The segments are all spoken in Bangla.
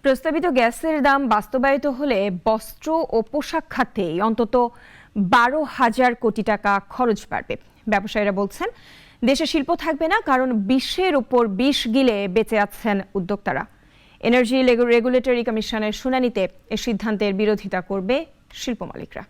প্রস্তাবিত গ্যাসের দাম বাস্তবায়িত হলে বস্ত্র ও পোশাক খাতে অন্তত 12,000 কোটি টাকা খরচ বাড়বে। ব্যবসায়ীরা বলছেন দেশে শিল্প থাকবে না, কারণ 20-এর উপর 20 গিলে বেঁচে আছেন উদ্যোক্তারা। এনার্জি রেগুলেটরি কমিশনের শুনানিতে এ সিদ্ধান্তের বিরোধিতা করবে শিল্প মালিকরা।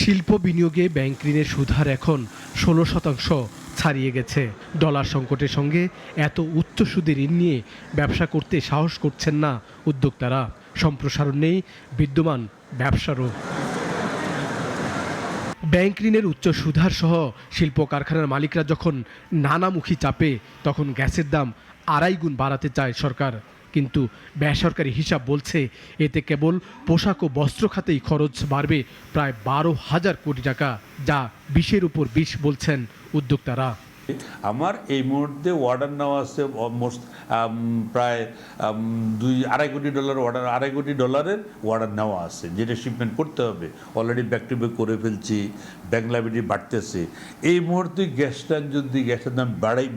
শিল্প বিনিয়োগে ব্যাংক ঋণের সুদহার এখন 16% ছাড়িয়ে গেছে। ডলার সংকটের সঙ্গে এত উচ্চ সুদে ঋণ নিয়ে ব্যবসা করতে সাহস করছেন না উদ্যোক্তারা। সম্প্রসারণ নেই বিদ্যমান ব্যবসারও। ব্যাংক ঋণের উচ্চ সুদহার সহ শিল্প কারখানার মালিকরা যখন নানামুখী চাপে, তখন গ্যাসের দাম 2.5 গুণ বাড়াতে চায় সরকার। কিন্তু বেসরকারি হিসাব বলছে এতে কেবল পোশাক ও বস্ত্র খাতেই খরচ বাড়বে প্রায় 12,000 কোটি টাকা, যা 20-এর উপর 20 বলছেন উদ্যোক্তারা। আমার এই মুহূর্তে অর্ডার নেওয়া আছে অলমোস্ট প্রায় $2.5 কোটি অর্ডার, $2.5 কোটি অর্ডার নেওয়া আছে, যেটা শিপমেন্ট করতে হবে। অলরেডি ব্যাক টু ব্যাক করে ফেলছি, ব্যাংক লাইবিলিটি বাড়তেছে। এই মুহূর্তে গ্যাসের দাম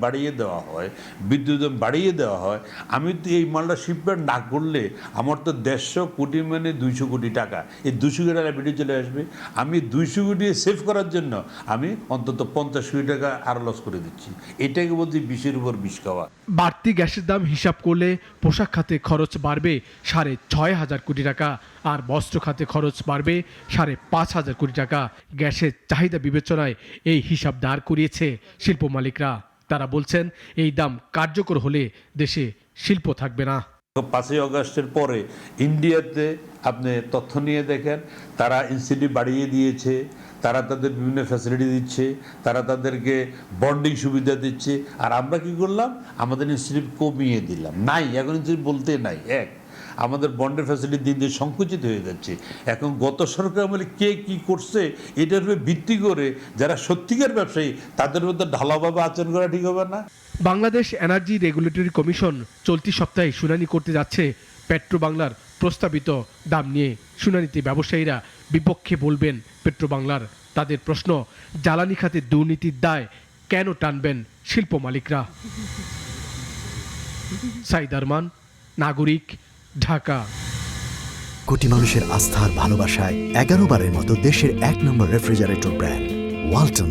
বাড়িয়ে দেওয়া হয়, বিদ্যুৎ দাম বাড়িয়ে দেওয়া হয়। আমি তো এই মালটা শিপমেন্ট না করলে আমার তো 150 কোটি মানে 200 কোটি টাকা, এই 200 কোটি টাকা বেরিয়ে চলে আসবে। আমি 200 কোটি সেভ করার জন্য আমি অন্তত 50 কোটি টাকা আরো লস করে দিচ্ছি। এটাকে বলছি 20-এর উপর 20 খাওয়া। বাড়তি গ্যাসের দাম হিসাব করলে পোশাক খাতে খরচ বাড়বে 6,500 কোটি টাকা, আর বস্ত্র খাতে খরচ বাড়বে 5,500 কোটি টাকা। গ্যাসের চাহিদা বিবেচনায় এই হিসাব দাঁড় করিয়েছে শিল্প মালিকরা। তারা বলছেন এই দাম কার্যকর হলে দেশে শিল্প থাকবে না। 5ই আগস্টের পরে ইন্ডিয়াতে আপনি তথ্য নিয়ে দেখেন, তারা ইনসেন্টিভ বাড়িয়ে দিয়েছে, তারা তাদের বিভিন্ন ফ্যাসিলিটি দিচ্ছে, তারা তাদেরকে বন্ডিং সুবিধা দিচ্ছে। আর আমরা কি করলাম, আমাদের ইনসেন্টিভ কমিয়ে দিলাম। নাই, এখন ইনসেন্টিভ বলতে নাই। আমাদের বন্ডের ফ্যাসিলিটি দিন দিন সংকুচিত হয়ে যাচ্ছে। এখন গত সরকার আমলে কে কি করছে এটার উপরে ভিত্তি করে যারা সত্যিকার ব্যবসায়ী তাদের মধ্যে ঢালাওভাবে আচরণ করা ঠিক হবে না। বাংলাদেশ এনার্জি রেগুলেটরি কমিশন চলতি সপ্তাহে শুনানি করতে যাচ্ছে পেট্রোবাংলার প্রস্তাবিত দাম নিয়ে। শুনানিতে ব্যবসায়ীরা বিপক্ষে বলবেন পেট্রোবাংলার। তাদের প্রশ্ন, জ্বালানি খাতে দুর্নীতির দায় কেন টানবেন শিল্প মালিকরা? সাইদ আরমান, নাগরিক, ঢাকা। কোটি মানুষের আস্থার ভালোবাসায় 11 বারের মতো দেশের 1 নম্বর রেফ্রিজারেটর ব্র্যান্ড ওয়ালটন।